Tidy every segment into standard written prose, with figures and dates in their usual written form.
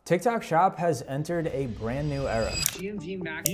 TikTok Shop has entered a brand new era. GMV max.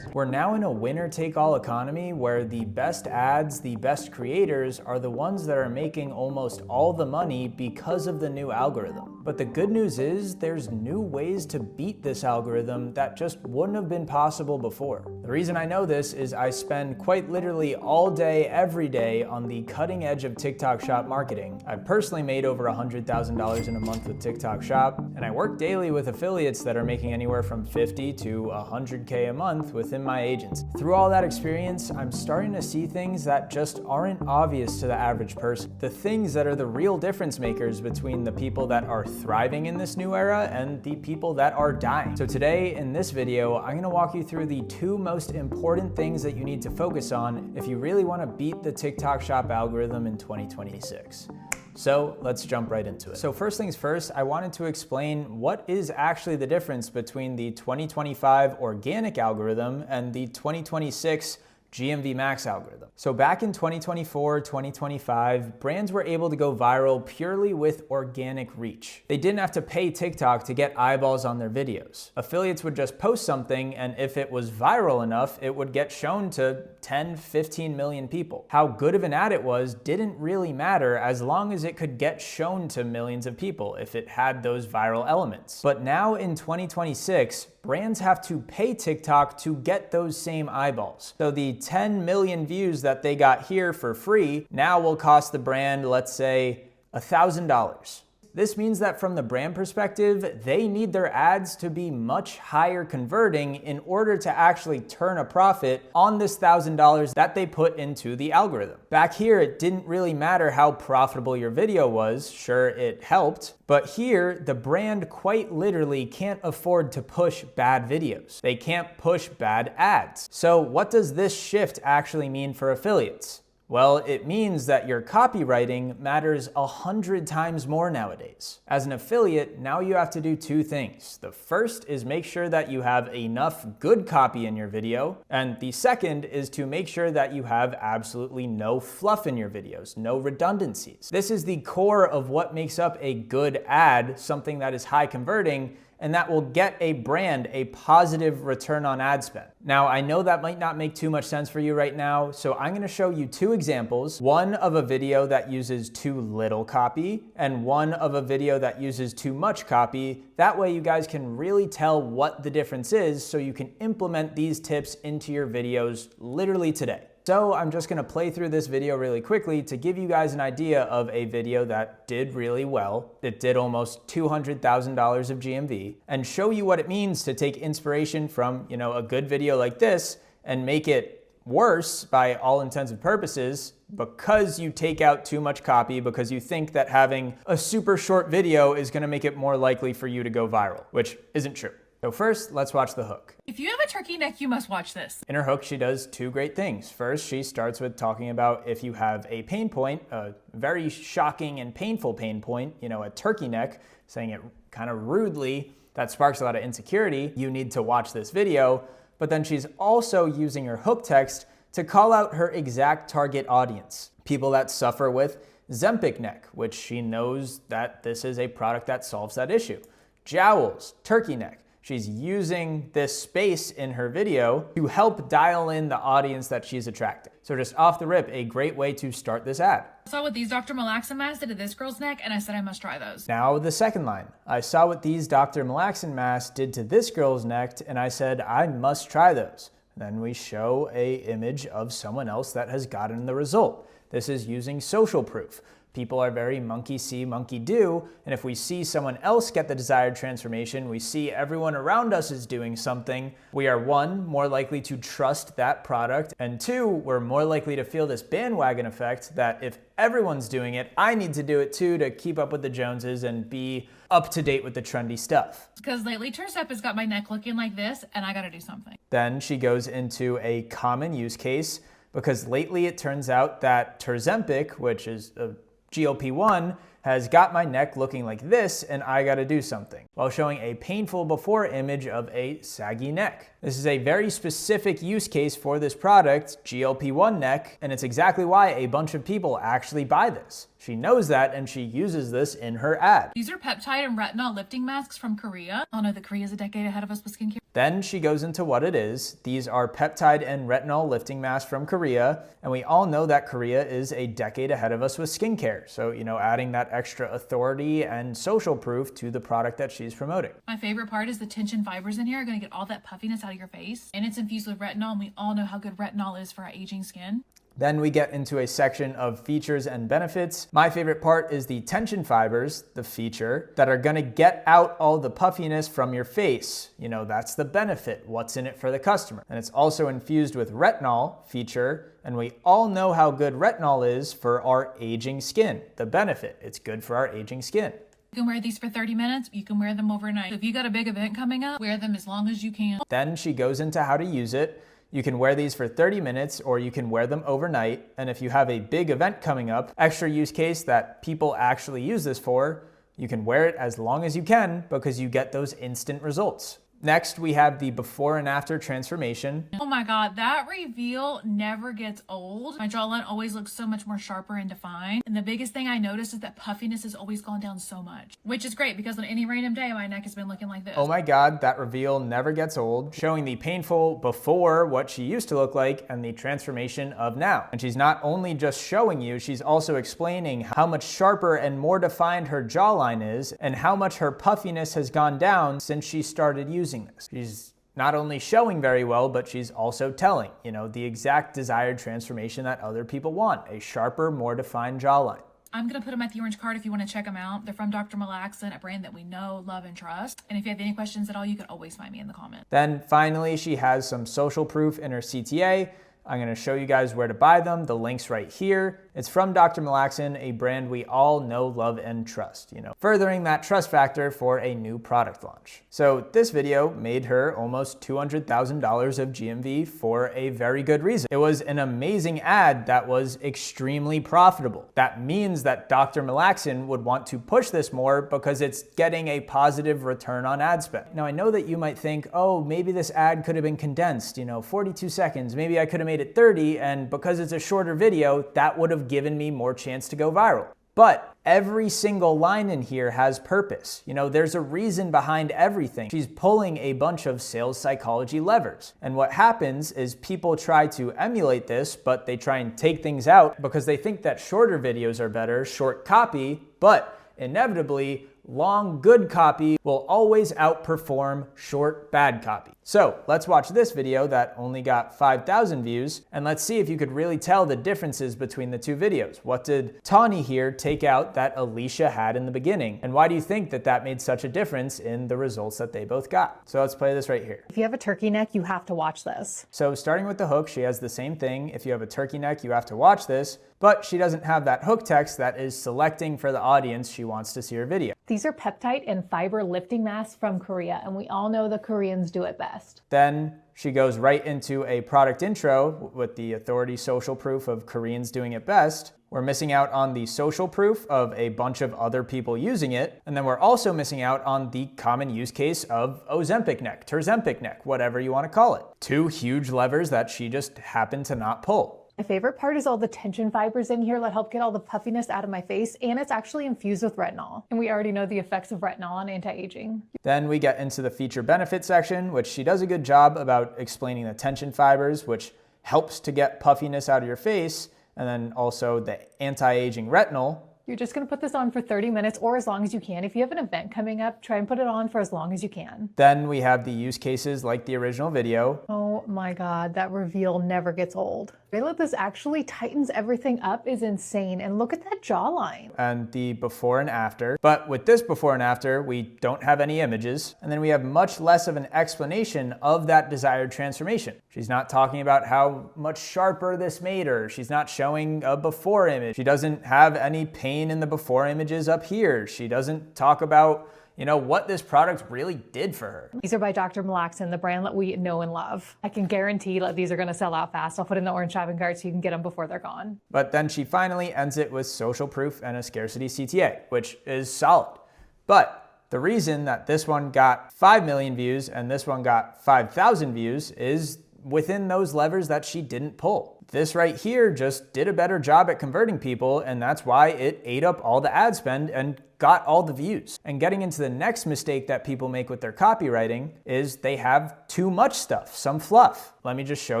We're now in a winner-take-all economy where the best ads, the best creators are the ones that are making almost all the money because of the new algorithm. But the good news is there's new ways to beat this algorithm that just wouldn't have been possible before. The reason I know this is I spend quite literally all day, every day on the cutting edge of TikTok Shop marketing. I've personally made over $100,000 in a month with TikTok Shop, and I work daily with affiliates that are making anywhere from 50 to 100K a month within my agency. Through all that experience, I'm starting to see things that just aren't obvious to the average person. The things that are the real difference makers between the people that are thriving in this new era and the people that are dying. So today in this video, I'm gonna walk you through the two most important things that you need to focus on if you really wanna beat the TikTok Shop algorithm in 2026. So let's jump right into it. So first things first, I wanted to explain what is actually the difference between the 2025 organic algorithm and the 2026 GMV max algorithm. So back in 2024, 2025, brands were able to go viral purely with organic reach. They didn't have to pay TikTok to get eyeballs on their videos. Affiliates would just post something, and if it was viral enough, it would get shown to 10, 15 million people. How good of an ad it was didn't really matter as long as it could get shown to millions of people if it had those viral elements. But now in 2026, brands have to pay TikTok to get those same eyeballs. So the 10 million views that they got here for free now will cost the brand, let's say, $1,000. This means that from the brand perspective, they need their ads to be much higher converting in order to actually turn a profit on this $1,000 that they put into the algorithm. Back here, it didn't really matter how profitable your video was. Sure, it helped. But here, the brand quite literally can't afford to push bad videos. They can't push bad ads. So what does this shift actually mean for affiliates? Well, it means that your copywriting matters 100 times more nowadays. As an affiliate, now you have to do two things. The first is make sure that you have enough good copy in your video, and the second is to make sure that you have absolutely no fluff in your videos, no redundancies. This is the core of what makes up a good ad, something that is high converting, and that will get a brand a positive return on ad spend. Now, I know that might not make too much sense for you right now, so I'm gonna show you two examples, one of a video that uses too little copy, and one of a video that uses too much copy. That way you guys can really tell what the difference is so you can implement these tips into your videos literally today. So I'm just gonna play through this video really quickly to give you guys an idea of a video that did really well. It did almost $200,000 of GMV, and show you what it means to take inspiration from, a good video like this and make it worse by all intents and purposes because you take out too much copy, because you think that having a super short video is gonna make it more likely for you to go viral, which isn't true. So first, let's watch the hook. If you have a turkey neck, you must watch this. In her hook, she does two great things. First, she starts with talking about if you have a pain point, a very shocking and painful pain point, a turkey neck, saying it kind of rudely, that sparks a lot of insecurity. You need to watch this video. But then she's also using her hook text to call out her exact target audience, people that suffer with Zempic neck, which she knows that this is a product that solves that issue. Jowls, turkey neck. She's using this space in her video to help dial in the audience that she's attracting. So just off the rip, a great way to start this ad. I saw what these Dr. Malaxin masks did to this girl's neck, and I said I must try those. Now the second line. I saw what these Dr. Malaxin masks did to this girl's neck, and I said I must try those. Then we show an image of someone else that has gotten the result. This is using social proof. People are very monkey see, monkey do, and if we see someone else get the desired transformation, we see everyone around us is doing something, we are one, more likely to trust that product, and two, we're more likely to feel this bandwagon effect that if everyone's doing it, I need to do it too to keep up with the Joneses and be up to date with the trendy stuff. Because lately Tercep has got my neck looking like this, and I gotta do something. Then she goes into a common use case, because lately it turns out that Terzempic, which is a GLP-1, has got my neck looking like this and I gotta do something, while showing a painful before image of a saggy neck. This is a very specific use case for this product, GLP-1 neck, and it's exactly why a bunch of people actually buy this. She knows that and she uses this in her ad. These are peptide and retinol lifting masks from Korea. Oh no, that Korea is a decade ahead of us with skincare. Then she goes into what it is. These are peptide and retinol lifting masks from Korea, and we all know that Korea is a decade ahead of us with skincare. So, adding that extra authority and social proof to the product that she's promoting. My favorite part is the tension fibers in here are gonna get all that puffiness out of your face, and it's infused with retinol, and we all know how good retinol is for our aging skin. Then we get into a section of features and benefits. My favorite part is the tension fibers, the feature, that are gonna get out all the puffiness from your face. That's the benefit, what's in it for the customer. And it's also infused with retinol, feature, and we all know how good retinol is for our aging skin. The benefit, it's good for our aging skin. You can wear these for 30 minutes, you can wear them overnight. So if you got a big event coming up, wear them as long as you can. Then she goes into how to use it. You can wear these for 30 minutes or you can wear them overnight. And if you have a big event coming up, extra use case that people actually use this for, you can wear it as long as you can because you get those instant results. Next, we have the before and after transformation. Oh my God, that reveal never gets old. My jawline always looks so much more sharper and defined. And the biggest thing I noticed is that puffiness has always gone down so much, which is great because on any random day, my neck has been looking like this. Oh my God, that reveal never gets old, showing the painful before what she used to look like and the transformation of now. And she's not only just showing you, she's also explaining how much sharper and more defined her jawline is and how much her puffiness has gone down since she started using this. She's not only showing very well, but she's also telling, the exact desired transformation that other people want, a sharper, more defined jawline. I'm going to put them at the orange card if you want to check them out. They're from Dr. Malaxin, a brand that we know, love, and trust. And if you have any questions at all, you can always find me in the comments. Then finally, she has some social proof in her CTA. I'm going to show you guys where to buy them. The link's right here. It's from Dr. Malaxin, a brand we all know, love, and trust, furthering that trust factor for a new product launch. So this video made her almost $200,000 of GMV for a very good reason. It was an amazing ad that was extremely profitable. That means that Dr. Malaxin would want to push this more because it's getting a positive return on ad spend. Now, I know that you might think, oh, maybe this ad could have been condensed, 42 seconds. Maybe I could have made it 30, and because it's a shorter video, that would have given me more chance to go viral. But every single line in here has purpose. There's a reason behind everything. She's pulling a bunch of sales psychology levers. And what happens is people try to emulate this, but they try and take things out because they think that shorter videos are better, short copy, but inevitably, long good copy will always outperform short bad copy. So let's watch this video that only got 5,000 views, and let's see if you could really tell the differences between the two videos. What did Tawny here take out that Alicia had in the beginning? And why do you think that that made such a difference in the results that they both got? So let's play this right here. If you have a turkey neck, you have to watch this. So starting with the hook, she has the same thing. If you have a turkey neck, you have to watch this, but she doesn't have that hook text that is selecting for the audience she wants to see her video. These are peptide and fiber lifting masks from Korea, and we all know the Koreans do it best. Then she goes right into a product intro with the authority social proof of Koreans doing it best. We're missing out on the social proof of a bunch of other people using it. And then we're also missing out on the common use case of Ozempic neck, Terzempic neck, whatever you want to call it. Two huge levers that she just happened to not pull. My favorite part is all the tension fibers in here that help get all the puffiness out of my face, and it's actually infused with retinol. And we already know the effects of retinol on anti-aging. Then we get into the feature benefit section, which she does a good job about explaining the tension fibers, which helps to get puffiness out of your face, and then also the anti-aging retinol. You're just going to put this on for 30 minutes or as long as you can. If you have an event coming up, try and put it on for as long as you can. Then we have the use cases like the original video. Oh my God, that reveal never gets old. The way that this actually tightens everything up is insane. And look at that jawline. And the before and after. But with this before and after, we don't have any images. And then we have much less of an explanation of that desired transformation. She's not talking about how much sharper this made her. She's not showing a before image. She doesn't have any pain in the before images up here. She doesn't talk about what this product really did for her. These are by Dr. Malaxin, the brand that we know and love. I can guarantee that these are going to sell out fast. I'll put in the orange shopping cart so you can get them before they're gone. But then she finally ends it with social proof and a scarcity CTA, which is solid. But The reason that this one got 5 million views and this one got 5,000 views is within those levers that she didn't pull. This right here just did a better job at converting people, and that's why it ate up all the ad spend and got all the views. And getting into the next mistake that people make with their copywriting is they have too much stuff, some fluff. Let me just show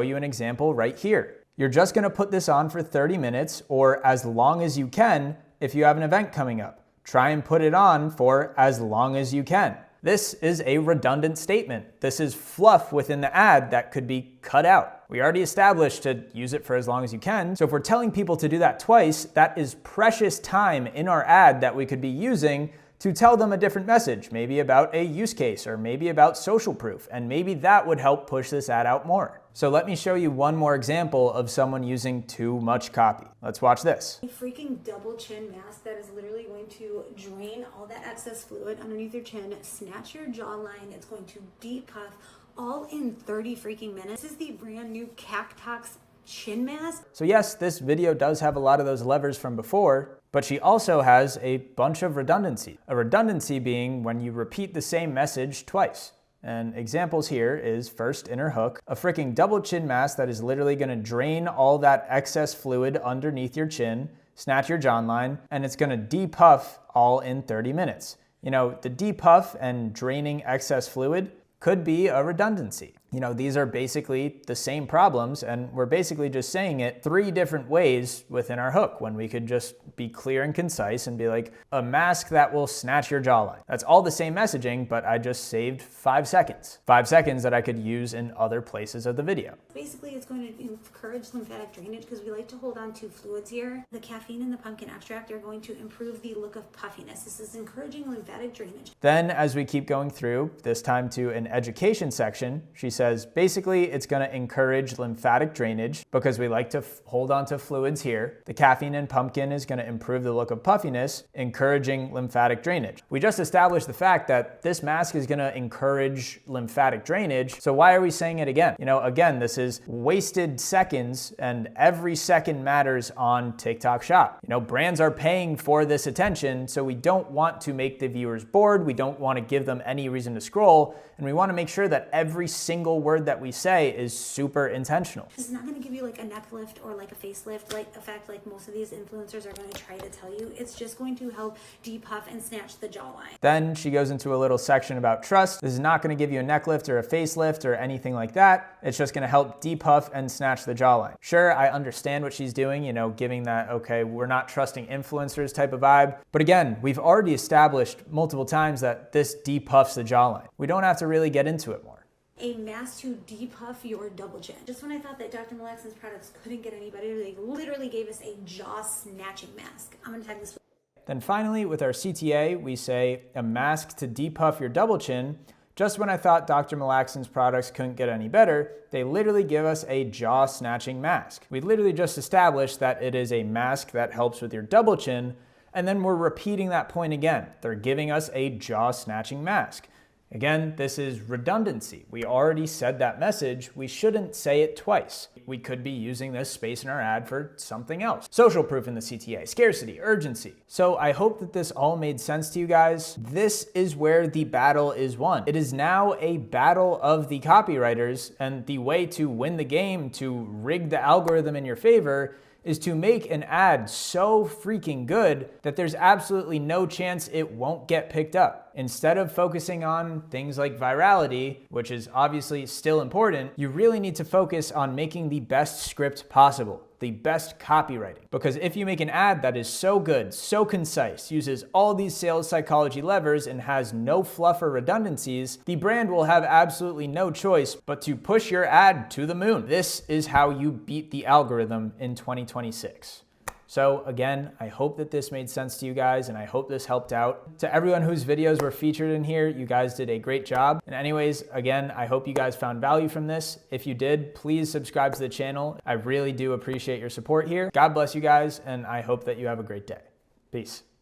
you an example right here. You're just gonna put this on for 30 minutes or as long as you can if you have an event coming up. Try and put it on for as long as you can. This is a redundant statement. This is fluff within the ad that could be cut out. We already established to use it for as long as you can. So if we're telling people to do that twice, that is precious time in our ad that we could be using to tell them a different message, maybe about a use case or maybe about social proof, and maybe that would help push this ad out more. So let me show you one more example of someone using too much copy. Let's watch this. A freaking double chin mask that is literally going to drain all that excess fluid underneath your chin, snatch your jawline, it's going to depuff all in 30 freaking minutes. This is the brand new Cactox chin mask. So yes, this video does have a lot of those levers from before, but she also has a bunch of redundancy. A redundancy being when you repeat the same message twice. And examples here is first in her hook, a freaking double chin mask that is literally gonna drain all that excess fluid underneath your chin, snatch your jawline, and it's gonna depuff all in 30 minutes. You know, the depuff and draining excess fluid could be a redundancy. You know, these are basically the same problems, and we're basically just saying it 3 different ways within our hook when we could just be clear and concise and be like, a mask that will snatch your jawline. That's all the same messaging, but I just saved 5 seconds. 5 seconds that I could use in other places of the video. Basically, it's going to encourage lymphatic drainage because we like to hold on to fluids here. The caffeine and the pumpkin extract are going to improve the look of puffiness. This is encouraging lymphatic drainage. Then as we keep going through, this time to an education section, she says, basically it's going to encourage lymphatic drainage because we like to hold on to fluids here. The caffeine in pumpkin is going to improve the look of puffiness, encouraging lymphatic drainage. We just established the fact that this mask is going to encourage lymphatic drainage. So why are we saying it again? You know, again, this is wasted seconds, and every second matters on TikTok Shop. You know, brands are paying for this attention, so we don't want to make the viewers bored. We don't want to give them any reason to scroll, and we want to make sure that every single word that we say is super intentional. This is not going to give you like a neck lift or like a facelift like effect like most of these influencers are going to try to tell you. It's just going to help depuff and snatch the jawline. Then she goes into a little section about trust. This is not going to give you a neck lift or a facelift or anything like that. It's just going to help depuff and snatch the jawline. Sure, I understand what she's doing, you know, giving that, okay, we're not trusting influencers type of vibe. But again, we've already established multiple times that this depuffs the jawline. We don't have to really get into it more. A mask to depuff your double chin. Just when I thought that Dr. Malaxon's products couldn't get any better, they literally gave us a jaw snatching mask. I'm gonna tag this. Then finally, with our CTA, we say a mask to depuff your double chin. Just when I thought Dr. Malaxon's products couldn't get any better, they literally give us a jaw snatching mask. We literally just established that it is a mask that helps with your double chin, and then we're repeating that point again. They're giving us a jaw snatching mask. Again, this is redundancy. We already said that message. We shouldn't say it twice. We could be using this space in our ad for something else. Social proof in the CTA, scarcity, urgency. So I hope that this all made sense to you guys. This is where the battle is won. It is now a battle of the copywriters, and the way to win the game, to rig the algorithm in your favor, is to make an ad so freaking good that there's absolutely no chance it won't get picked up. Instead of focusing on things like virality, which is obviously still important, you really need to focus on making the best script possible, the best copywriting. Because if you make an ad that is so good, so concise, uses all these sales psychology levers, and has no fluff or redundancies, the brand will have absolutely no choice but to push your ad to the moon. This is how you beat the algorithm in 2026. So again, I hope that this made sense to you guys, and I hope this helped out. To everyone whose videos were featured in here, you guys did a great job. And anyways, again, I hope you guys found value from this. If you did, please subscribe to the channel. I really do appreciate your support here. God bless you guys, and I hope that you have a great day. Peace.